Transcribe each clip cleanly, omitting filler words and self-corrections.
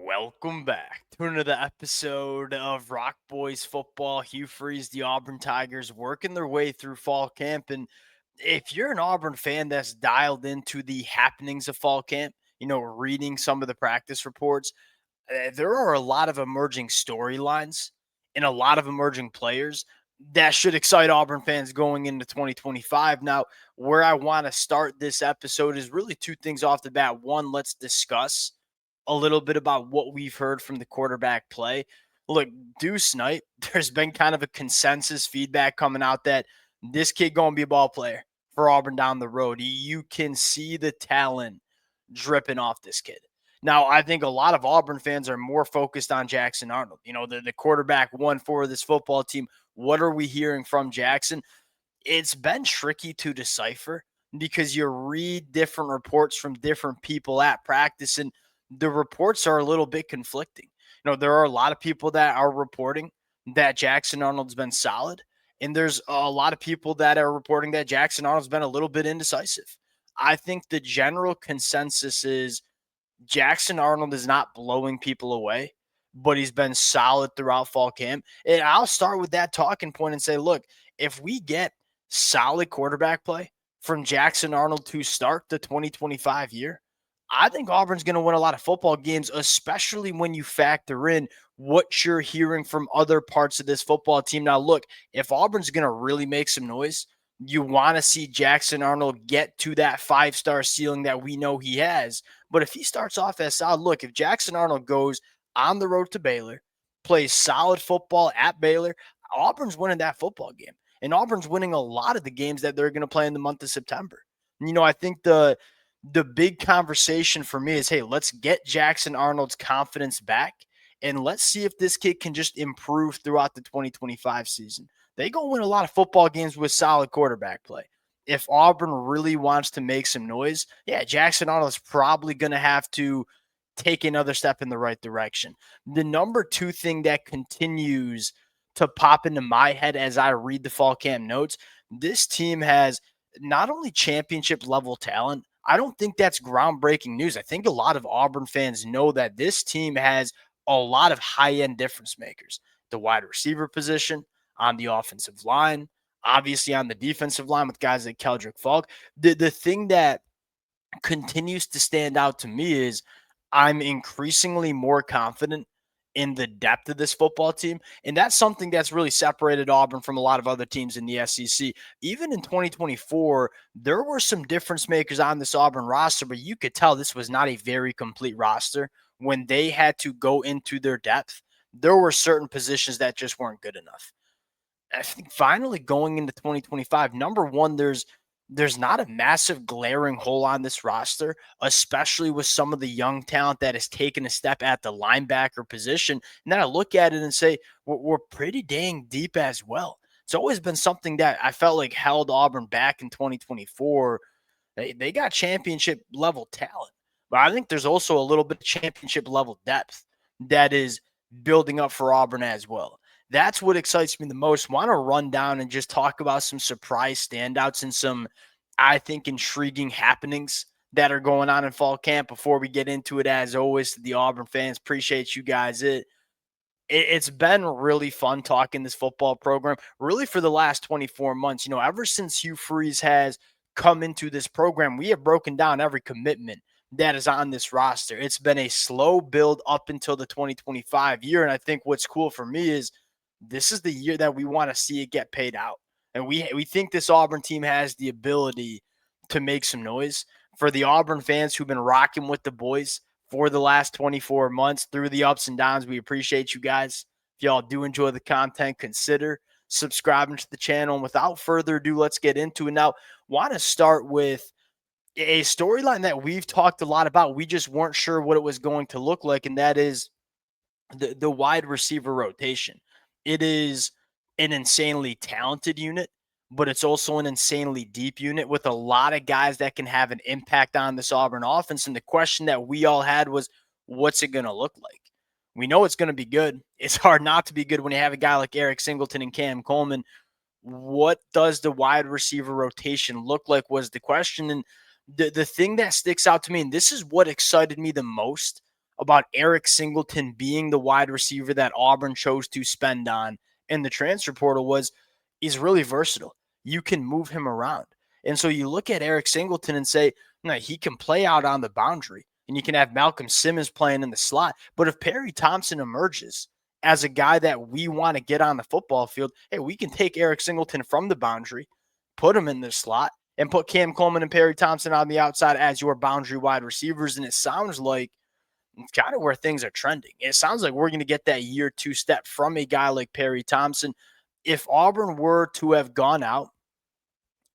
Welcome back to another episode of Rock Boys Football. Hugh Freeze, the Auburn Tigers, working their way through fall camp. And if you're an Auburn fan that's dialed into the happenings of fall camp, reading some of the practice reports, there are a lot of emerging storylines and a lot of emerging players that should excite Auburn fans going into 2025. Now, where I want to start this episode is really two things off the bat. One, let's discuss a little bit about what we've heard from the quarterback play. Look, Deuce Knight, there's been kind of a consensus feedback coming out that this kid going to be a ball player for Auburn down the road. You can see the talent dripping off this kid. Now, I think a lot of Auburn fans are more focused on Jackson Arnold, the quarterback one for this football team. What are we hearing from Jackson? It's been tricky to decipher because you read different reports from different people at practice, and the reports are a little bit conflicting. There are a lot of people that are reporting that Jackson Arnold's been solid, and there's a lot of people that are reporting that Jackson Arnold's been a little bit indecisive. I think the general consensus is Jackson Arnold is not blowing people away, but he's been solid throughout fall camp. And I'll start with that talking point and say, look, if we get solid quarterback play from Jackson Arnold to start the 2025 year, I think Auburn's going to win a lot of football games, especially when you factor in what you're hearing from other parts of this football team. Now, look, if Auburn's going to really make some noise, you want to see Jackson Arnold get to that five-star ceiling that we know he has. But if he starts off as solid, look, if Jackson Arnold goes on the road to Baylor, plays solid football at Baylor, Auburn's winning that football game. And Auburn's winning a lot of the games that they're going to play in the month of September. I think the big conversation for me is, hey, let's get Jackson Arnold's confidence back, and let's see if this kid can just improve throughout the 2025 season. They go win a lot of football games with solid quarterback play. If Auburn really wants to make some noise, yeah, Jackson Arnold is probably going to have to take another step in the right direction. The number two thing that continues to pop into my head as I read the fall camp notes, this team has not only championship level talent. I don't think that's groundbreaking news. I think a lot of Auburn fans know that this team has a lot of high-end difference makers. The wide receiver position, on the offensive line, obviously on the defensive line with guys like Keldrick Falk. The thing that continues to stand out to me is I'm increasingly more confident in the depth of this football team. And that's something that's really separated Auburn from a lot of other teams in the SEC. Even in 2024, there were some difference makers on this Auburn roster, but you could tell this was not a very complete roster. When they had to go into their depth, there were certain positions that just weren't good enough. I think finally going into 2025, number one, there's not a massive glaring hole on this roster, especially with some of the young talent that has taken a step at the linebacker position. And then I look at it and say, we're pretty dang deep as well. It's always been something that I felt like held Auburn back in 2024. They got championship level talent, but I think there's also a little bit of championship level depth that is building up for Auburn as well. That's what excites me the most. Want to run down and just talk about some surprise standouts and some, I think, intriguing happenings that are going on in fall camp before we get into it. As always, to the Auburn fans, appreciate you guys. It's been really fun talking this football program, really for the last 24 months. Ever since Hugh Freeze has come into this program, we have broken down every commitment that is on this roster. It's been a slow build up until the 2025 year. And I think what's cool for me is this is the year that we want to see it get paid out. And we think this Auburn team has the ability to make some noise. For the Auburn fans who've been rocking with the boys for the last 24 months through the ups and downs, we appreciate you guys. If y'all do enjoy the content, consider subscribing to the channel. And without further ado, let's get into it. Now, want to start with a storyline that we've talked a lot about. We just weren't sure what it was going to look like, and that is the wide receiver rotation. It is an insanely talented unit, but it's also an insanely deep unit with a lot of guys that can have an impact on this Auburn offense. And the question that we all had was, what's it going to look like? We know it's going to be good. It's hard not to be good when you have a guy like Eric Singleton and Cam Coleman. What does the wide receiver rotation look like was the question. And the thing that sticks out to me, and this is what excited me the most about Eric Singleton being the wide receiver that Auburn chose to spend on in the transfer portal was he's really versatile. You can move him around. And so you look at Eric Singleton and say, no, he can play out on the boundary, and you can have Malcolm Simmons playing in the slot. But if Perry Thompson emerges as a guy that we want to get on the football field, hey, we can take Eric Singleton from the boundary, put him in the slot, and put Cam Coleman and Perry Thompson on the outside as your boundary wide receivers. And it sounds like kind of where things are trending. It sounds like we're going to get that year two step from a guy like Perry Thompson. If Auburn were to have gone out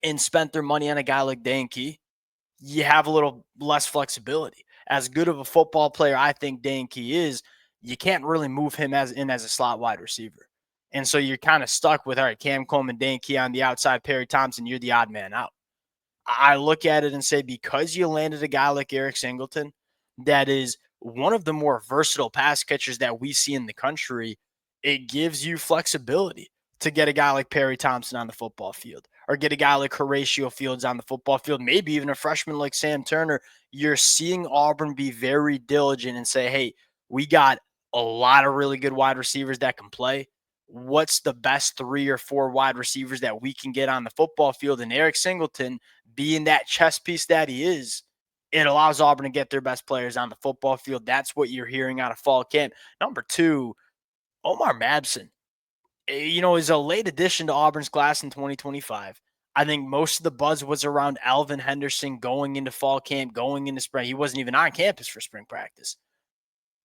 and spent their money on a guy like Dan Key, you have a little less flexibility. As good of a football player I think Dan Key is, you can't really move him as a slot wide receiver. And so you're kind of stuck with, all right, Cam Coleman, Dan Key on the outside, Perry Thompson, you're the odd man out. I look at it and say, because you landed a guy like Eric Singleton, that is one of the more versatile pass catchers that we see in the country, it gives you flexibility to get a guy like Perry Thompson on the football field, or get a guy like Horatio Fields on the football field, maybe even a freshman like Sam Turner. You're seeing Auburn be very diligent and say, hey, we got a lot of really good wide receivers that can play. What's the best 3 or 4 wide receivers that we can get on the football field? And Eric Singleton, being that chess piece that he is, it allows Auburn to get their best players on the football field. That's what you're hearing out of fall camp. Number 2, Omar Mabson, is a late addition to Auburn's class in 2025. I think most of the buzz was around Alvin Henderson going into fall camp, going into spring. He wasn't even on campus for spring practice.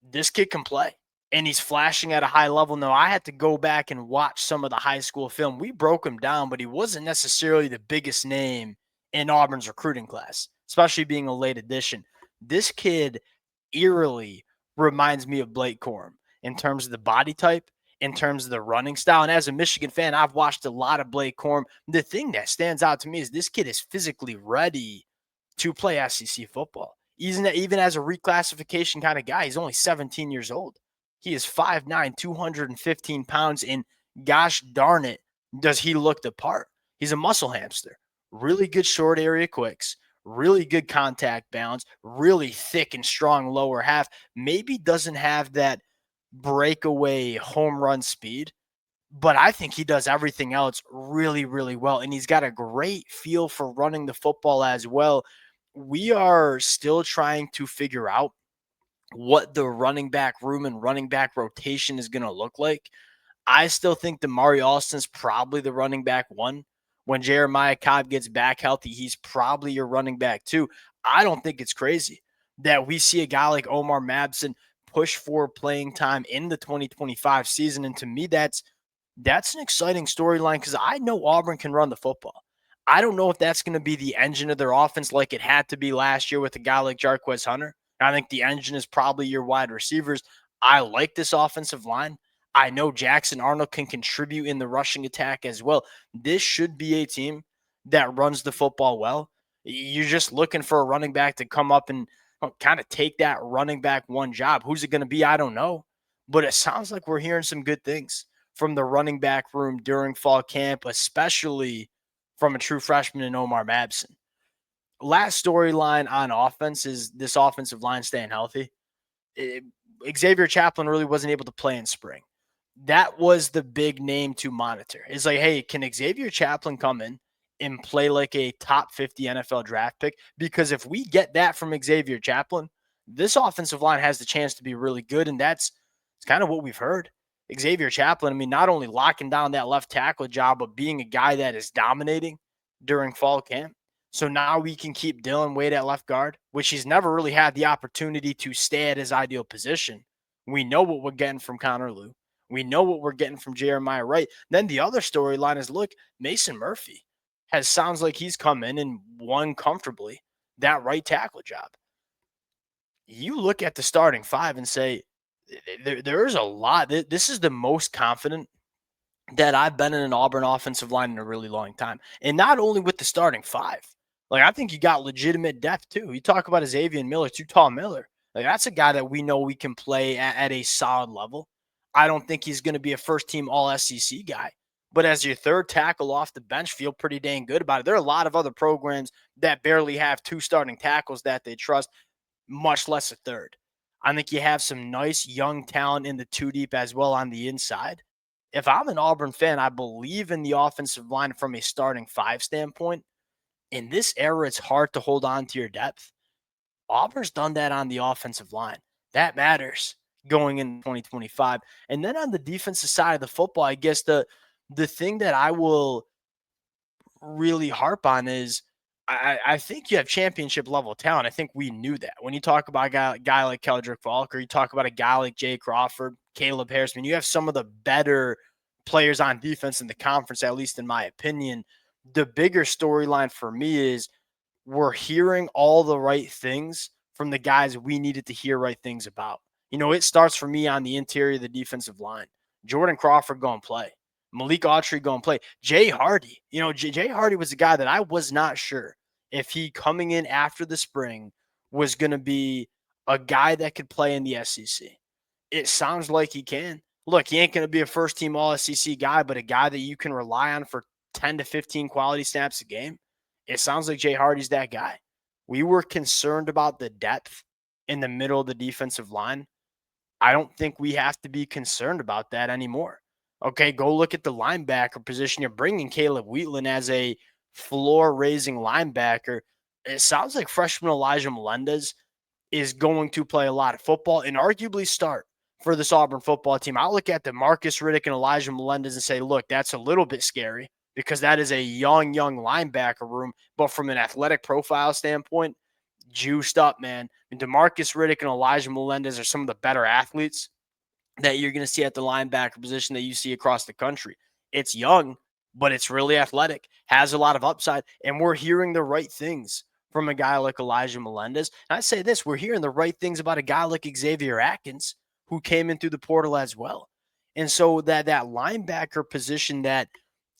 This kid can play, and he's flashing at a high level. Now, I had to go back and watch some of the high school film. We broke him down, but he wasn't necessarily the biggest name in Auburn's recruiting class, especially being a late addition. This kid eerily reminds me of Blake Corum in terms of the body type, in terms of the running style. And as a Michigan fan, I've watched a lot of Blake Corum. The thing that stands out to me is this kid is physically ready to play SEC football. Even as a reclassification kind of guy, he's only 17 years old. He is 5'9", 215 pounds, and gosh darn it, does he look the part. He's a muscle hamster. Really good short area quicks, really good contact balance, really thick and strong lower half. Maybe doesn't have that breakaway home run speed, but I think he does everything else really, really well. And he's got a great feel for running the football as well. We are still trying to figure out what the running back room and running back rotation is going to look like. I still think Damari Alston's probably the running back 1. When Jeremiah Cobb gets back healthy, he's probably your running back 2. I don't think it's crazy that we see a guy like Omar Mabson push for playing time in the 2025 season. And to me, that's an exciting storyline, because I know Auburn can run the football. I don't know if that's going to be the engine of their offense like it had to be last year with a guy like Jarquez Hunter. I think the engine is probably your wide receivers. I like this offensive line. I know Jackson Arnold can contribute in the rushing attack as well. This should be a team that runs the football well. You're just looking for a running back to come up and kind of take that running back 1 job. Who's it going to be? I don't know. But it sounds like we're hearing some good things from the running back room during fall camp, especially from a true freshman in Omar Mabson. Last storyline on offense is this offensive line staying healthy. Xavier Chaplin really wasn't able to play in spring. That was the big name to monitor. It's like, hey, can Xavier Chaplin come in and play like a top 50 NFL draft pick? Because if we get that from Xavier Chaplin, this offensive line has the chance to be really good, and it's kind of what we've heard. Xavier Chaplin, not only locking down that left tackle job, but being a guy that is dominating during fall camp. So now we can keep Dylan Wade at left guard, which he's never really had the opportunity to stay at his ideal position. We know what we're getting from Connor Lew. We know what we're getting from Jeremiah Wright. Then the other storyline is, look, Mason Murphy sounds like he's come in and won comfortably that right tackle job. You look at the starting 5 and say, there's a lot. This is the most confident that I've been in an Auburn offensive line in a really long time. And not only with the starting 5. Like, I think you got legitimate depth too. You talk about Xavier Miller, Tall Miller. Like, that's a guy that we know we can play at a solid level. I don't think he's going to be a first-team All-SEC guy. But as your third tackle off the bench, feel pretty dang good about it. There are a lot of other programs that barely have 2 starting tackles that they trust, much less a third. I think you have some nice young talent in the two deep as well on the inside. If I'm an Auburn fan, I believe in the offensive line from a starting five standpoint. In this era, it's hard to hold on to your depth. Auburn's done that on the offensive line. That matters going in 2025. And then on the defensive side of the football, I guess the thing that I will really harp on is I think you have championship level talent. I think we knew that. When you talk about a guy like Keldrick Falk, or you talk about a guy like Jay Crawford, Caleb Harrisman, you have some of the better players on defense in the conference, at least in my opinion. The bigger storyline for me is we're hearing all the right things from the guys we needed to hear right things about. It starts for me on the interior of the defensive line. Jordan Crawford going to play. Malik Autry going to play. Jay Hardy. Jay Hardy was a guy that I was not sure if he coming in after the spring was going to be a guy that could play in the SEC. It sounds like he can. Look, he ain't going to be a first team All SEC guy, but a guy that you can rely on for 10 to 15 quality snaps a game. It sounds like Jay Hardy's that guy. We were concerned about the depth in the middle of the defensive line. I don't think we have to be concerned about that anymore. Okay, go look at the linebacker position. You're bringing Caleb Wheatland as a floor-raising linebacker. It sounds like freshman Elijah Melendez is going to play a lot of football and arguably start for this Auburn football team. I look at the Marcus Riddick and Elijah Melendez and say, look, that's a little bit scary because that is a young linebacker room. But from an athletic profile standpoint, juiced up, man. And DeMarcus Riddick and Elijah Melendez are some of the better athletes that you're going to see at the linebacker position that you see across the country. It's young, but it's really athletic, has a lot of upside, and we're hearing the right things from a guy like Elijah Melendez. And I say this, we're hearing the right things about a guy like Xavier Atkins, who came in through the portal as well. And so that linebacker position that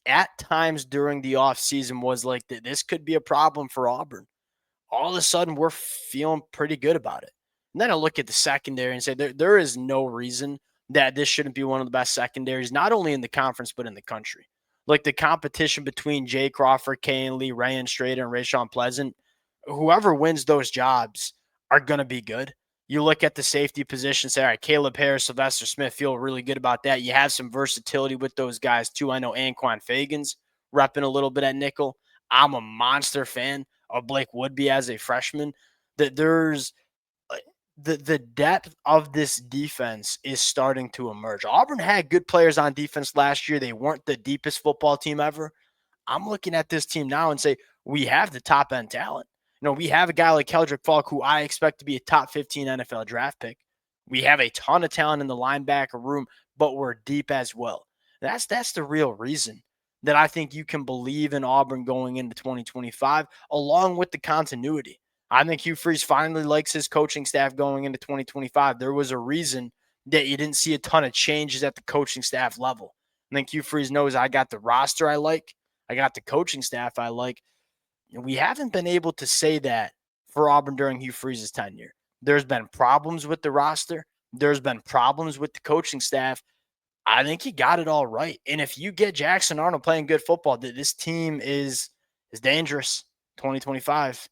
at times during the offseason was like, this could be a problem for Auburn. All of a sudden, we're feeling pretty good about it. And then I look at the secondary and say there is no reason that this shouldn't be one of the best secondaries, not only in the conference, but in the country. Like the competition between Jay Crawford, Kane Lee, Rayan Strader, and Rayshawn Pleasant, whoever wins those jobs are going to be good. You look at the safety position, say, all right, Caleb Harris, Sylvester Smith, feel really good about that. You have some versatility with those guys, too. I know Anquan Fagans repping a little bit at nickel. I'm a monster fan of Blake Woodby as a freshman. That there's the depth of this defense is starting to emerge. Auburn had good players on defense last year. They weren't the deepest football team ever. I'm looking at this team now and say, we have the top end talent. We have a guy like Keldrick Falk, who I expect to be a top 15 NFL draft pick. We have a ton of talent in the linebacker room, but we're deep as well. That's the real reason that I think you can believe in Auburn going into 2025, along with the continuity. I think Hugh Freeze finally likes his coaching staff going into 2025. There was a reason that you didn't see a ton of changes at the coaching staff level. I think Hugh Freeze knows I got the roster I like. I got the coaching staff I like. And we haven't been able to say that for Auburn during Hugh Freeze's tenure. There's been problems with the roster. There's been problems with the coaching staff. I think he got it all right. And if you get Jackson Arnold playing good football, this team is dangerous. 2025.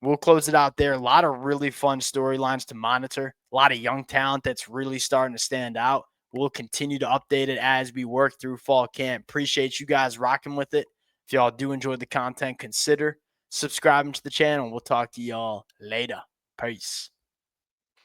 We'll close it out there. A lot of really fun storylines to monitor. A lot of young talent that's really starting to stand out. We'll continue to update it as we work through fall camp. Appreciate you guys rocking with it. If y'all do enjoy the content, consider subscribing to the channel. We'll talk to y'all later. Peace.